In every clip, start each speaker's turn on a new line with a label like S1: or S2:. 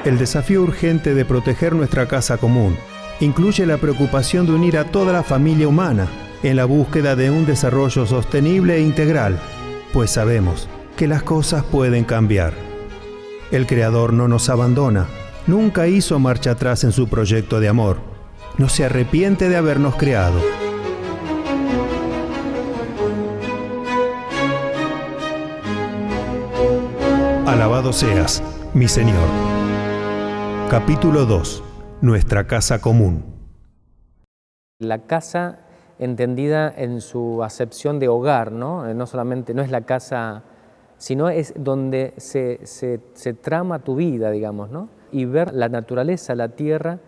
S1: El desafío urgente de proteger nuestra casa común incluye la preocupación de unir a toda la familia humana en la búsqueda de un desarrollo sostenible e integral, pues sabemos que las cosas pueden cambiar. El Creador no nos abandona, nunca hizo marcha atrás en su proyecto de amor, no se arrepiente de habernos creado. Alabado seas, mi Señor. Capítulo 2. Nuestra casa común.
S2: La casa entendida en su acepción de hogar, ¿no? No solamente, no es la casa, sino es donde se trama tu vida, digamos, ¿no? Y ver la naturaleza, la tierra,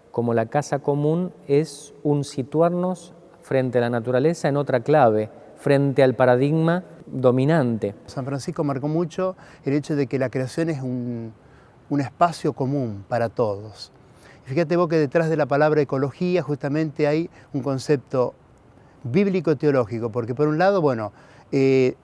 S2: como la casa común es un situarnos frente a la naturaleza en otra clave, frente al paradigma dominante.
S3: San Francisco marcó mucho el hecho de que la creación es un espacio común para todos. Fíjate vos que detrás de la palabra ecología justamente hay un concepto bíblico-teológico, porque por un lado,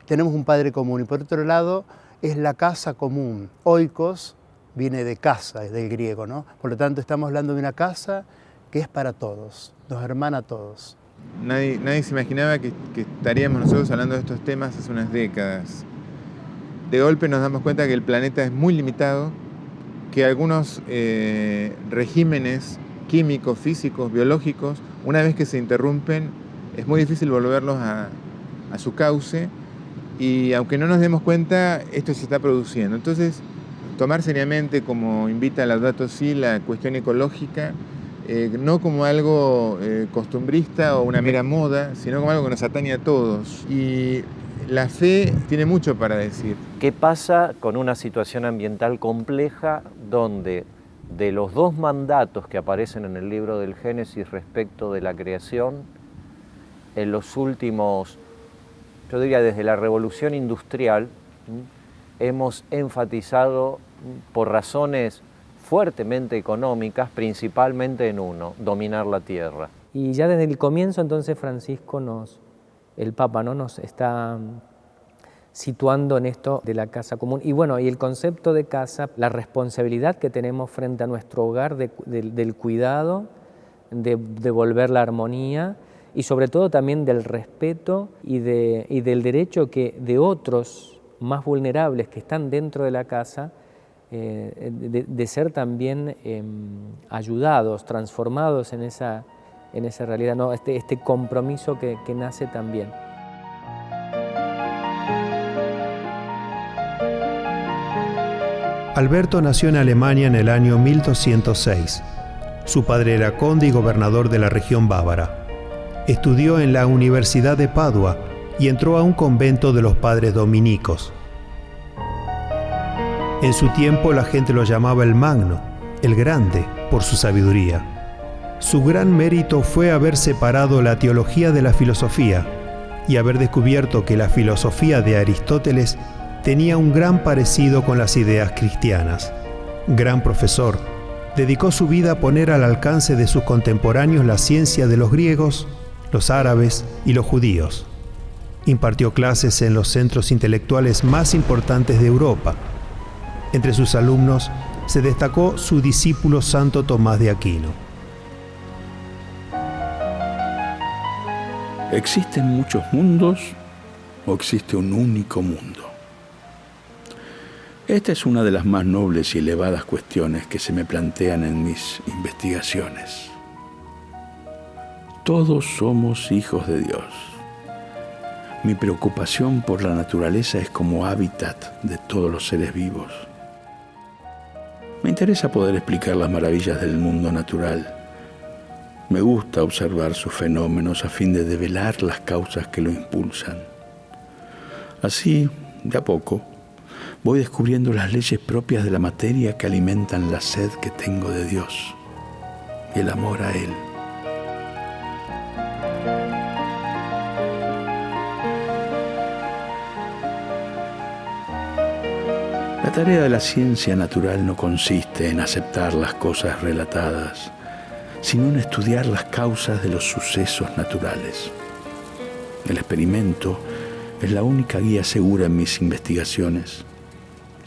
S3: tenemos un padre común y por otro lado es la casa común. Oikos viene de casa, es del griego, ¿no? Por lo tanto estamos hablando de una casa que es para todos, nos hermana a todos.
S4: Nadie se imaginaba que estaríamos nosotros hablando de estos temas hace unas décadas. De golpe nos damos cuenta que el planeta es muy limitado, que algunos regímenes químicos, físicos, biológicos, una vez que se interrumpen, es muy difícil volverlos a su cauce, y aunque no nos demos cuenta, esto se está produciendo. Entonces, tomar seriamente, como invita Laudato Si, la cuestión ecológica, no como algo costumbrista o una mera moda, sino como algo que nos atañe a todos. Y la fe tiene mucho para decir.
S5: ¿Qué pasa con una situación ambiental compleja donde de los dos mandatos que aparecen en el libro del Génesis respecto de la creación, en los últimos, yo diría desde la revolución industrial, hemos enfatizado por razones fuertemente económicas, principalmente en uno, dominar la tierra?
S2: Y ya desde el comienzo entonces Francisco el Papa, ¿no? Nos está situando en esto de la casa común. Y y el concepto de casa, la responsabilidad que tenemos frente a nuestro hogar del cuidado, de devolver la armonía y sobre todo también del respeto y del derecho de otros más vulnerables que están dentro de la casa, de ser también ayudados, transformados en esa realidad, ¿no? Este compromiso que nace también.
S1: Alberto nació en Alemania en el año 1206. Su padre era conde y gobernador de la región bávara. Estudió en la Universidad de Padua y entró a un convento de los padres dominicos. En su tiempo la gente lo llamaba el Magno, el Grande, por su sabiduría. Su gran mérito fue haber separado la teología de la filosofía y haber descubierto que la filosofía de Aristóteles tenía un gran parecido con las ideas cristianas. Gran profesor, dedicó su vida a poner al alcance de sus contemporáneos la ciencia de los griegos, los árabes y los judíos. Impartió clases en los centros intelectuales más importantes de Europa. Entre sus alumnos se destacó su discípulo Santo Tomás de Aquino.
S6: ¿Existen muchos mundos o existe un único mundo? Esta es una de las más nobles y elevadas cuestiones que se me plantean en mis investigaciones. Todos somos hijos de Dios. Mi preocupación por la naturaleza es como hábitat de todos los seres vivos. Me interesa poder explicar las maravillas del mundo natural. Me gusta observar sus fenómenos a fin de develar las causas que lo impulsan. Así, de a poco, voy descubriendo las leyes propias de la materia que alimentan la sed que tengo de Dios y el amor a Él. La tarea de la ciencia natural no consiste en aceptar las cosas relatadas, sino en estudiar las causas de los sucesos naturales. El experimento es la única guía segura en mis investigaciones.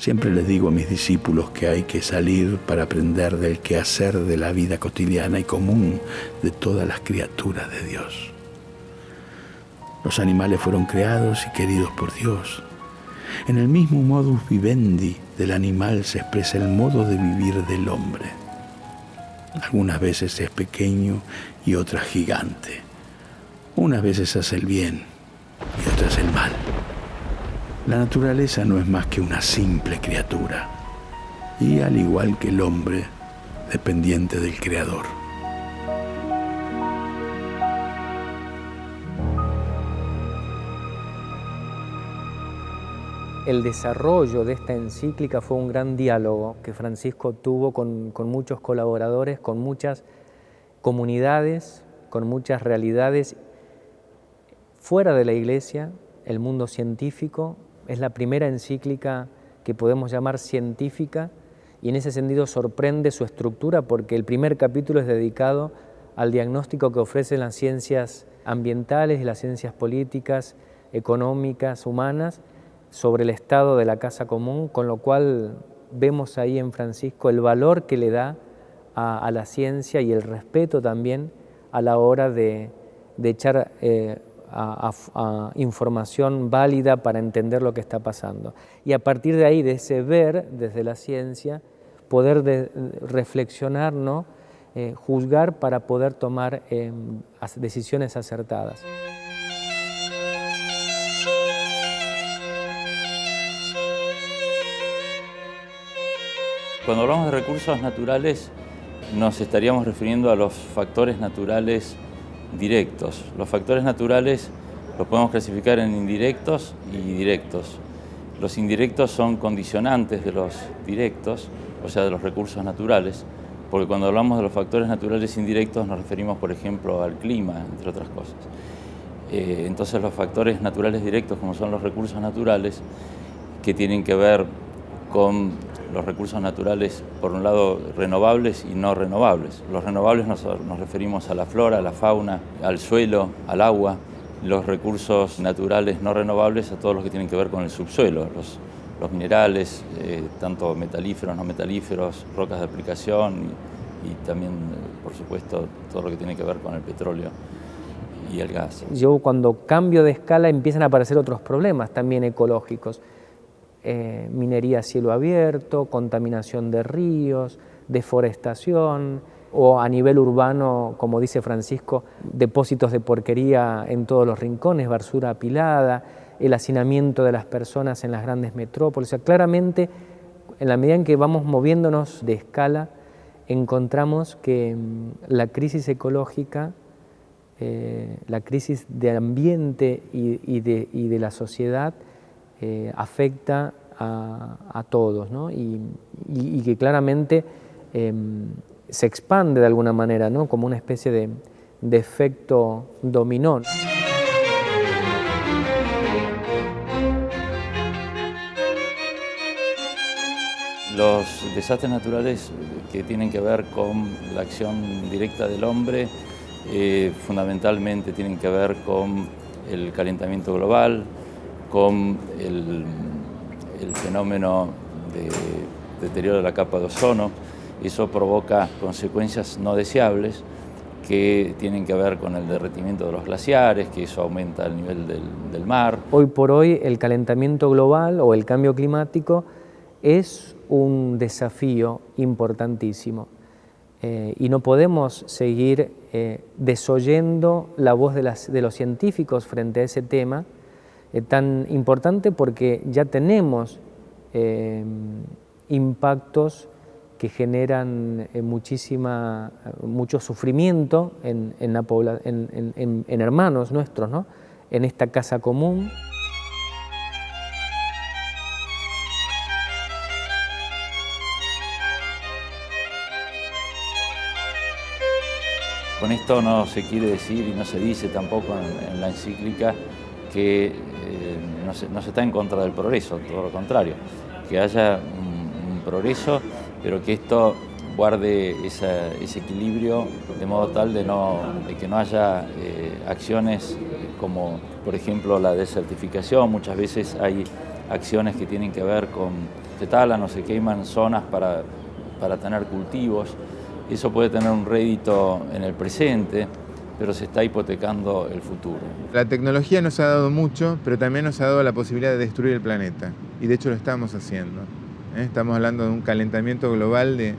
S6: Siempre les digo a mis discípulos que hay que salir para aprender del quehacer de la vida cotidiana y común de todas las criaturas de Dios. Los animales fueron creados y queridos por Dios. En el mismo modus vivendi del animal se expresa el modo de vivir del hombre. Algunas veces es pequeño y otras gigante. Unas veces hace el bien y otras el mal. La naturaleza no es más que una simple criatura y, al igual que el hombre, dependiente del Creador.
S2: El desarrollo de esta encíclica fue un gran diálogo que Francisco tuvo con muchos colaboradores, con muchas comunidades, con muchas realidades fuera de la Iglesia, el mundo científico. Es la primera encíclica que podemos llamar científica y en ese sentido sorprende su estructura porque el primer capítulo es dedicado al diagnóstico que ofrecen las ciencias ambientales y las ciencias políticas, económicas, humanas, sobre el estado de la casa común, con lo cual vemos ahí en Francisco el valor que le da a la ciencia y el respeto también a la hora de echar a información válida para entender lo que está pasando. Y a partir de ahí, de ese ver desde la ciencia, poder reflexionar, ¿no? Juzgar para poder tomar decisiones acertadas.
S7: Cuando hablamos de recursos naturales, nos estaríamos refiriendo a los factores naturales directos. Los factores naturales los podemos clasificar en indirectos y directos. Los indirectos son condicionantes de los directos, o sea, de los recursos naturales, porque cuando hablamos de los factores naturales indirectos nos referimos, por ejemplo, al clima, entre otras cosas. Entonces, los factores naturales directos, como son los recursos naturales, que tienen que ver con los recursos naturales, por un lado, renovables y no renovables. Los renovables nos referimos a la flora, a la fauna, al suelo, al agua. Los recursos naturales no renovables a todos los que tienen que ver con el subsuelo, los minerales, tanto metalíferos, no metalíferos, rocas de aplicación y también, por supuesto, todo lo que tiene que ver con el petróleo y el gas.
S2: Yo cuando cambio de escala empiezan a aparecer otros problemas también ecológicos. Minería a cielo abierto, contaminación de ríos, deforestación o a nivel urbano, como dice Francisco, depósitos de porquería en todos los rincones, basura apilada, el hacinamiento de las personas en las grandes metrópolis. O sea, claramente, en la medida en que vamos moviéndonos de escala, encontramos que la crisis ecológica, la crisis de ambiente y de la sociedad afecta a todos, ¿no? y que claramente se expande de alguna manera, ¿no? Como una especie de efecto dominó.
S7: Los desastres naturales que tienen que ver con la acción directa del hombre fundamentalmente tienen que ver con el calentamiento global, con el fenómeno de deterioro de la capa de ozono. Eso provoca consecuencias no deseables que tienen que ver con el derretimiento de los glaciares, que eso aumenta el nivel del mar.
S2: Hoy por hoy el calentamiento global o el cambio climático es un desafío importantísimo y no podemos seguir desoyendo la voz de los científicos frente a ese tema tan importante, porque ya tenemos impactos que generan mucho sufrimiento en hermanos nuestros, ¿no? En esta casa común.
S7: Con esto no se quiere decir y no se dice tampoco en la encíclica que no se está en contra del progreso, todo lo contrario, que haya un progreso, pero que esto guarde ese equilibrio de modo tal de que no haya acciones como, por ejemplo, la desertificación. Muchas veces hay acciones que tienen que ver con se talan o se queman zonas para tener cultivos. Eso puede tener un rédito en el presente, pero se está hipotecando el futuro.
S4: La tecnología nos ha dado mucho, pero también nos ha dado la posibilidad de destruir el planeta. Y de hecho lo estamos haciendo. Estamos hablando de un calentamiento global de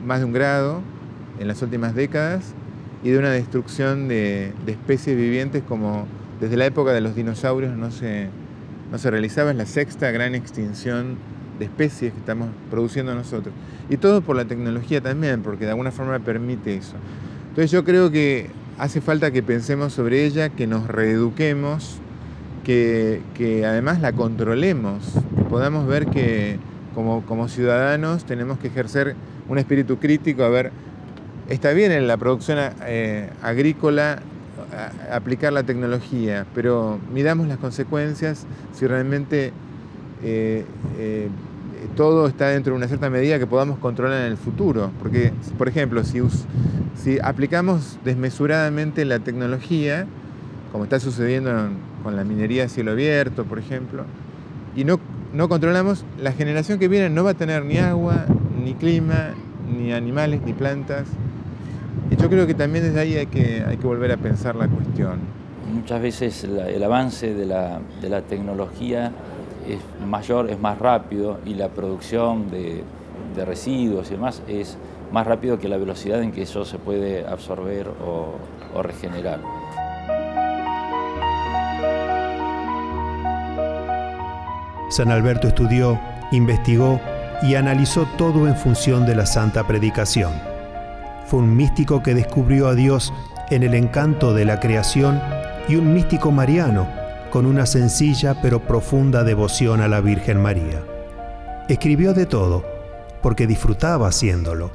S4: más de 1 grado en las últimas décadas y de una destrucción de especies vivientes como desde la época de los dinosaurios no se realizaba. Es la 6ª gran extinción de especies que estamos produciendo nosotros. Y todo por la tecnología también, porque de alguna forma permite eso. Entonces yo creo que hace falta que pensemos sobre ella, que nos reeduquemos, que además la controlemos, que podamos ver que como ciudadanos tenemos que ejercer un espíritu crítico. A ver, está bien en la producción agrícola aplicar la tecnología, pero midamos las consecuencias si realmente todo está dentro de una cierta medida que podamos controlar en el futuro. Porque, por ejemplo, si aplicamos desmesuradamente la tecnología, como está sucediendo con la minería a cielo abierto, por ejemplo, y no controlamos, la generación que viene no va a tener ni agua, ni clima, ni animales, ni plantas. Y yo creo que también desde ahí hay que volver a pensar la cuestión.
S7: Muchas veces el avance de la tecnología es mayor, es más rápido, y la producción de residuos y demás es más rápido que la velocidad en que eso se puede absorber o regenerar.
S1: San Alberto estudió, investigó y analizó todo en función de la santa predicación. Fue un místico que descubrió a Dios en el encanto de la creación y un místico mariano con una sencilla pero profunda devoción a la Virgen María. Escribió de todo, porque disfrutaba haciéndolo.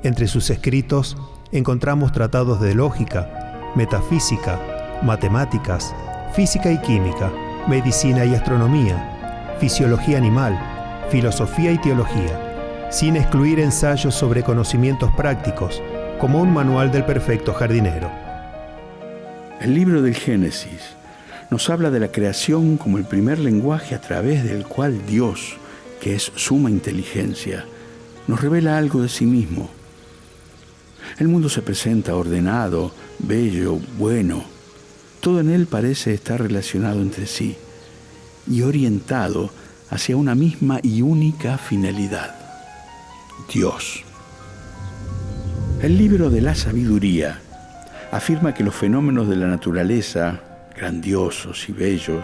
S1: Entre sus escritos encontramos tratados de lógica, metafísica, matemáticas, física y química, medicina y astronomía, fisiología animal, filosofía y teología, sin excluir ensayos sobre conocimientos prácticos, como un manual del perfecto jardinero.
S6: El libro del Génesis nos habla de la creación como el primer lenguaje a través del cual Dios, que es suma inteligencia, nos revela algo de sí mismo. El mundo se presenta ordenado, bello, bueno. Todo en él parece estar relacionado entre sí y orientado hacia una misma y única finalidad: Dios. El libro de la sabiduría afirma que los fenómenos de la naturaleza, grandiosos y bellos,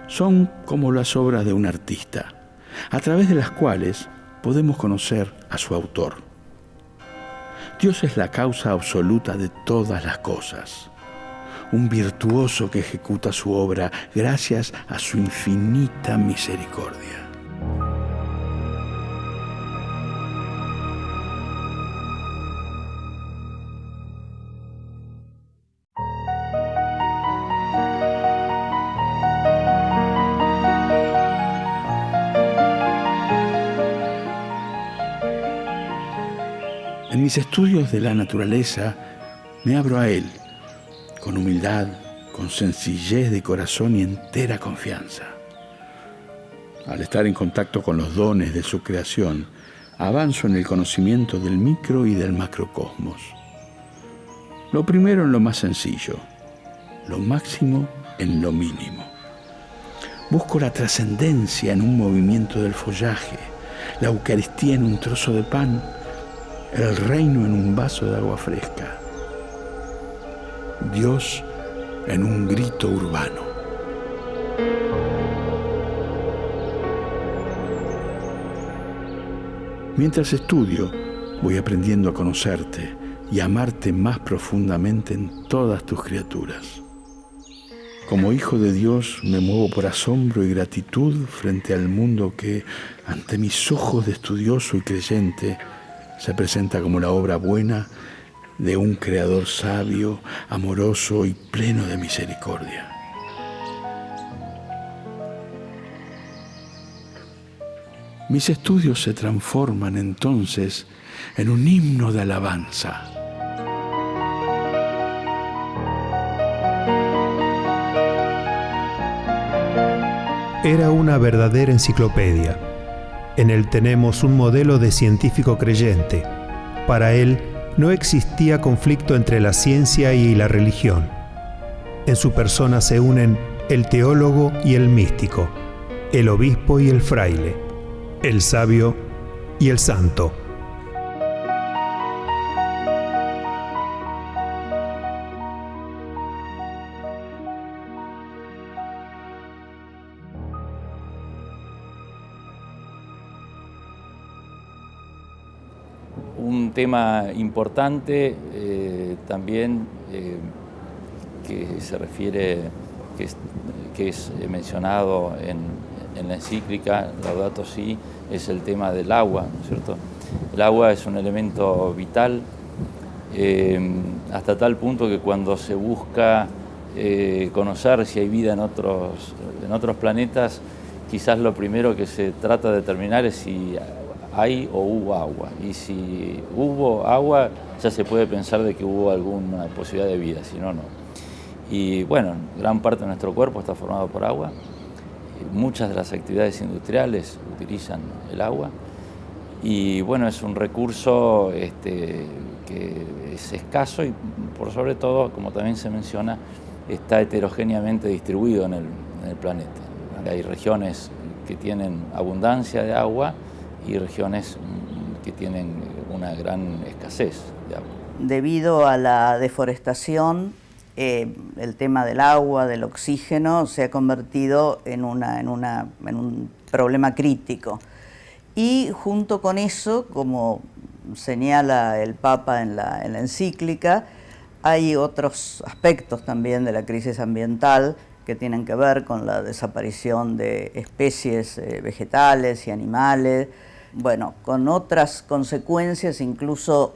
S6: son como las obras de un artista, a través de las cuales podemos conocer a su autor. Dios es la causa absoluta de todas las cosas, un virtuoso que ejecuta su obra gracias a su infinita misericordia. En mis estudios de la naturaleza me abro a Él con humildad, con sencillez de corazón y entera confianza. Al estar en contacto con los dones de su creación, avanzo en el conocimiento del micro y del macrocosmos. Lo primero en lo más sencillo, lo máximo en lo mínimo. Busco la trascendencia en un movimiento del follaje, la Eucaristía en un trozo de pan, el reino en un vaso de agua fresca, Dios en un grito urbano. Mientras estudio, voy aprendiendo a conocerte y a amarte más profundamente en todas tus criaturas. Como hijo de Dios, me muevo por asombro y gratitud frente al mundo que, ante mis ojos de estudioso y creyente, se presenta como la obra buena de un creador sabio, amoroso y pleno de misericordia. Mis estudios se transforman entonces en un himno de alabanza.
S1: Era una verdadera enciclopedia. En él tenemos un modelo de científico creyente. Para él no existía conflicto entre la ciencia y la religión. En su persona se unen el teólogo y el místico, el obispo y el fraile, el sabio y el santo.
S7: Un tema importante también que se refiere, que es mencionado en la encíclica Laudato Si, es el tema del agua, ¿no es cierto? El agua es un elemento vital, hasta tal punto que cuando se busca conocer si hay vida en otros planetas, quizás lo primero que se trata de determinar es si hay o hubo agua. Y si hubo agua, ya se puede pensar de que hubo alguna posibilidad de vida, si no, no. Y bueno, gran parte de nuestro cuerpo está formado por agua. Muchas de las actividades industriales utilizan el agua. Y bueno, es un recurso que es escaso y por sobre todo, como también se menciona, está heterogéneamente distribuido en el planeta. Hay regiones que tienen abundancia de agua y regiones que tienen una gran escasez de agua.
S8: Debido a la deforestación, el tema del agua, del oxígeno, se ha convertido en un problema crítico. Y junto con eso, como señala el Papa en la encíclica, hay otros aspectos también de la crisis ambiental que tienen que ver con la desaparición de especies vegetales y animales, bueno, con otras consecuencias incluso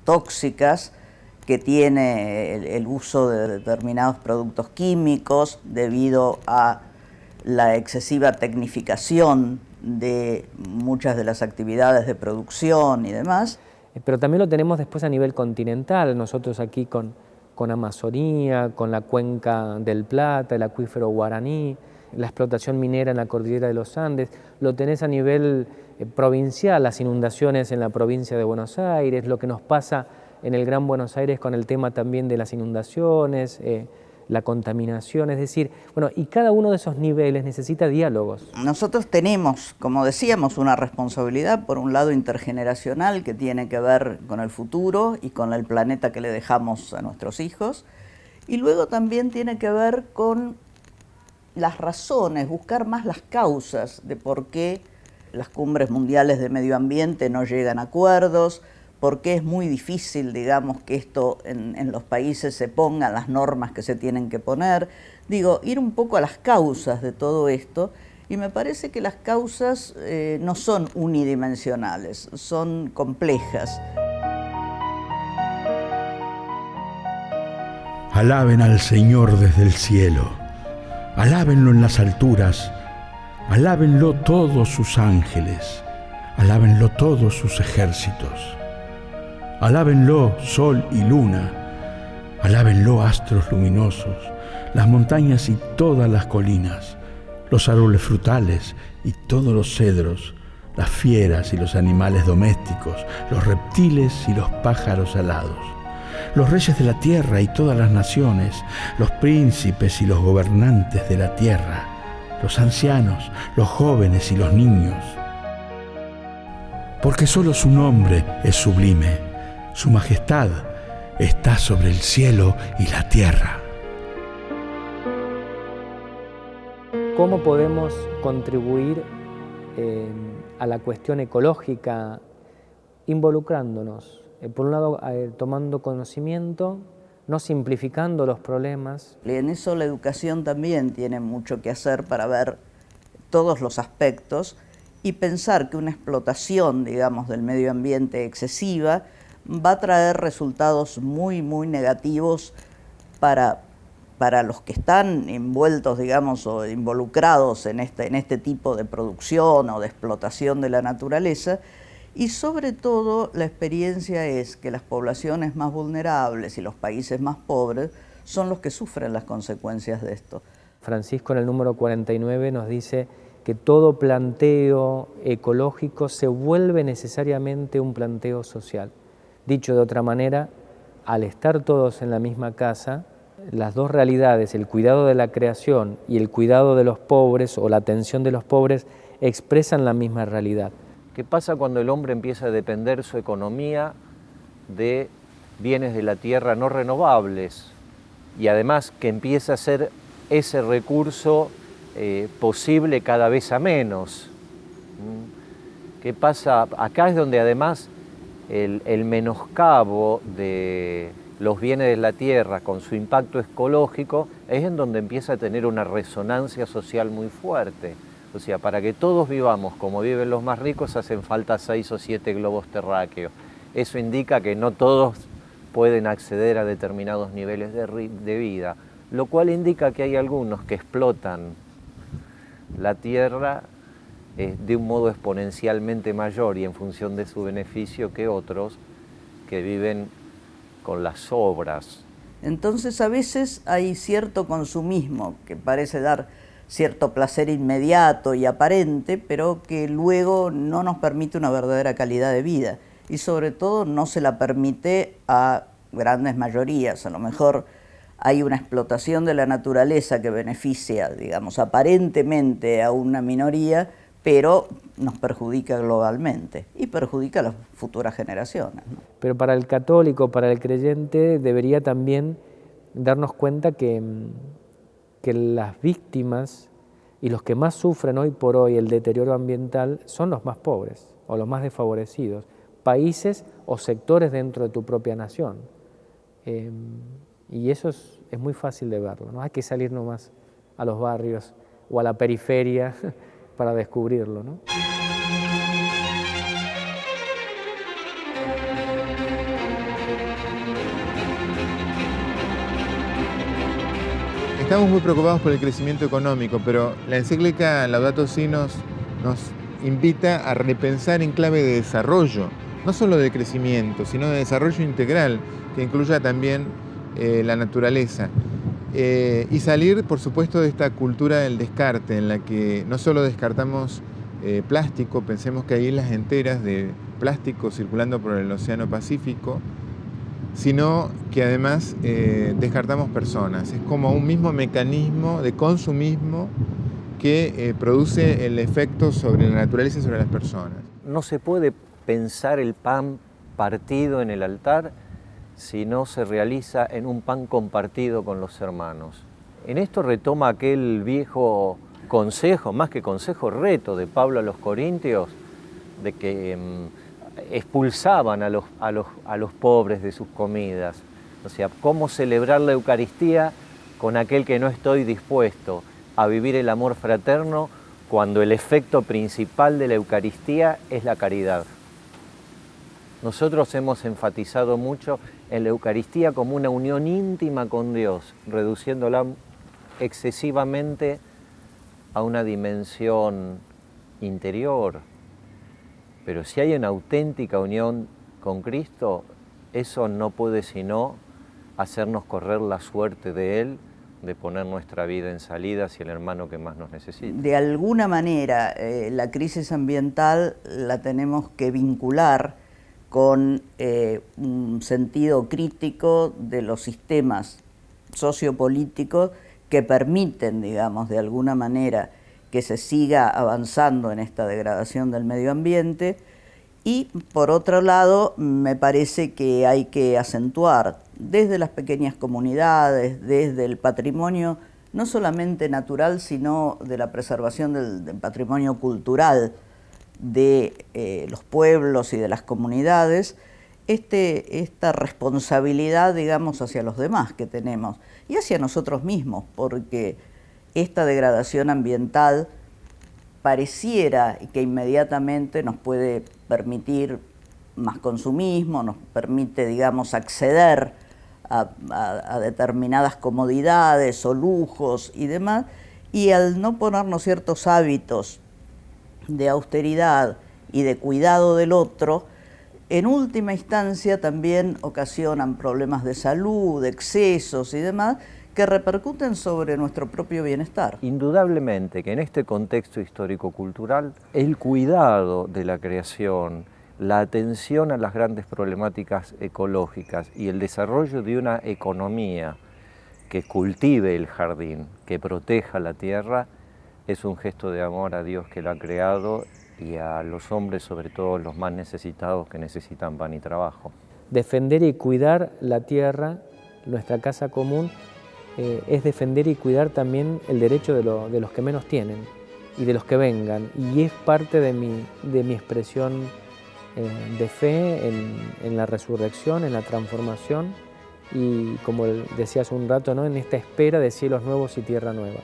S8: tóxicas que tiene el uso de determinados productos químicos debido a la excesiva tecnificación de muchas de las actividades de producción y demás.
S2: Pero también lo tenemos después a nivel continental, nosotros aquí con Amazonía, con la cuenca del Plata, el acuífero Guaraní, la explotación minera en la cordillera de los Andes, lo tenés a nivel provincial, las inundaciones en la provincia de Buenos Aires, lo que nos pasa en el Gran Buenos Aires con el tema también de las inundaciones, la contaminación, es decir, bueno, y cada uno de esos niveles necesita diálogos.
S8: Nosotros tenemos, como decíamos, una responsabilidad, por un lado intergeneracional, que tiene que ver con el futuro y con el planeta que le dejamos a nuestros hijos, y luego también tiene que ver con las razones, buscar más las causas de por qué las cumbres mundiales de medio ambiente no llegan a acuerdos, por qué es muy difícil, digamos, que esto en los países se pongan las normas que se tienen que poner. Digo, ir un poco a las causas de todo esto, y me parece que las causas no son unidimensionales, son complejas.
S6: Alaben al Señor desde el cielo, alábenlo en las alturas, alábenlo todos sus ángeles, alábenlo todos sus ejércitos. Alábenlo sol y luna, alábenlo astros luminosos, las montañas y todas las colinas, los árboles frutales y todos los cedros, las fieras y los animales domésticos, los reptiles y los pájaros alados, los reyes de la tierra y todas las naciones, los príncipes y los gobernantes de la tierra, los ancianos, los jóvenes y los niños. Porque solo su nombre es sublime. Su majestad está sobre el cielo y la tierra.
S2: ¿Cómo podemos contribuir a la cuestión ecológica involucrándonos? Por un lado, tomando conocimiento, no simplificando los problemas.
S8: Y en eso la educación también tiene mucho que hacer para ver todos los aspectos y pensar que una explotación, digamos, del medio ambiente excesiva va a traer resultados muy, muy negativos para los que están envueltos, digamos, o involucrados en este tipo de producción o de explotación de la naturaleza. Y sobre todo la experiencia es que las poblaciones más vulnerables y los países más pobres son los que sufren las consecuencias de esto.
S2: Francisco en el número 49 nos dice que todo planteo ecológico se vuelve necesariamente un planteo social. Dicho de otra manera, al estar todos en la misma casa, las dos realidades, el cuidado de la creación y el cuidado de los pobres o la atención de los pobres, expresan la misma realidad.
S5: ¿Qué pasa cuando el hombre empieza a depender su economía de bienes de la tierra no renovables y además que empieza a ser ese recurso posible cada vez a menos? ¿Qué pasa? Acá es donde además el menoscabo de los bienes de la tierra con su impacto ecológico es en donde empieza a tener una resonancia social muy fuerte. O sea, para que todos vivamos como viven los más ricos hacen falta 6 o 7 globos terráqueos. Eso indica que no todos pueden acceder a determinados niveles de vida, lo cual indica que hay algunos que explotan la tierra de un modo exponencialmente mayor y en función de su beneficio que otros que viven con las sobras.
S8: Entonces a veces hay cierto consumismo que parece dar cierto placer inmediato y aparente, pero que luego no nos permite una verdadera calidad de vida y sobre todo no se la permite a grandes mayorías. A lo mejor hay una explotación de la naturaleza que beneficia, digamos, aparentemente a una minoría, pero nos perjudica globalmente y perjudica a las futuras generaciones, ¿no?
S2: Pero para el católico, para el creyente, debería también darnos cuenta que las víctimas y los que más sufren hoy por hoy el deterioro ambiental son los más pobres o los más desfavorecidos, países o sectores dentro de tu propia nación. Y eso es muy fácil de verlo, ¿no? Hay que salir nomás a los barrios o a la periferia para descubrirlo, ¿no?
S4: Estamos muy preocupados por el crecimiento económico, pero la encíclica Laudato Si nos invita a repensar en clave de desarrollo, no solo de crecimiento, sino de desarrollo integral, que incluya también la naturaleza. Y salir, por supuesto, de esta cultura del descarte, en la que no solo descartamos plástico, pensemos que hay islas enteras de plástico circulando por el Océano Pacífico, sino que además descartamos personas. Es como un mismo mecanismo de consumismo que produce el efecto sobre la naturaleza y sobre las personas.
S5: No se puede pensar el pan partido en el altar si no se realiza en un pan compartido con los hermanos. En esto retoma aquel viejo consejo, más que consejo, reto de Pablo a los Corintios, de que expulsaban a los pobres de sus comidas. O sea, ¿cómo celebrar la Eucaristía con aquel que no estoy dispuesto a vivir el amor fraterno cuando el efecto principal de la Eucaristía es la caridad? Nosotros hemos enfatizado mucho en la Eucaristía como una unión íntima con Dios, reduciéndola excesivamente a una dimensión interior. Pero si hay una auténtica unión con Cristo, eso no puede sino hacernos correr la suerte de Él, de poner nuestra vida en salida hacia el hermano que más nos necesita.
S8: De alguna manera, la crisis ambiental la tenemos que vincular con un sentido crítico de los sistemas sociopolíticos que permiten, digamos, de alguna manera que se siga avanzando en esta degradación del medio ambiente. Y por otro lado, me parece que hay que acentuar desde las pequeñas comunidades, desde el patrimonio, no solamente natural, sino de la preservación del patrimonio cultural de los pueblos y de las comunidades, esta responsabilidad, digamos, hacia los demás que tenemos y hacia nosotros mismos, porque esta degradación ambiental pareciera que inmediatamente nos puede permitir más consumismo, nos permite, digamos, acceder a determinadas comodidades o lujos y demás, y al no ponernos ciertos hábitos de austeridad y de cuidado del otro, en última instancia también ocasionan problemas de salud, excesos y demás, que repercuten sobre nuestro propio bienestar.
S5: Indudablemente que en este contexto histórico-cultural, el cuidado de la creación, la atención a las grandes problemáticas ecológicas y el desarrollo de una economía que cultive el jardín, que proteja la tierra, es un gesto de amor a Dios que la ha creado y a los hombres, sobre todo los más necesitados, que necesitan pan y trabajo.
S2: Defender y cuidar la tierra, nuestra casa común, es defender y cuidar también el derecho de los que menos tienen y de los que vengan. Y es parte de mi expresión de fe en la resurrección, en la transformación y, como decía hace un rato, ¿no?, en esta espera de cielos nuevos y tierra nueva.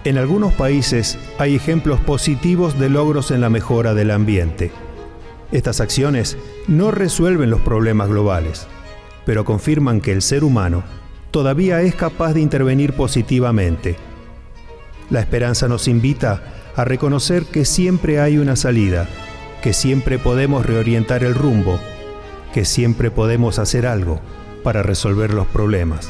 S1: En algunos países hay ejemplos positivos de logros en la mejora del ambiente. Estas acciones no resuelven los problemas globales, pero confirman que el ser humano todavía es capaz de intervenir positivamente. La esperanza nos invita a reconocer que siempre hay una salida, que siempre podemos reorientar el rumbo, que siempre podemos hacer algo para resolver los problemas.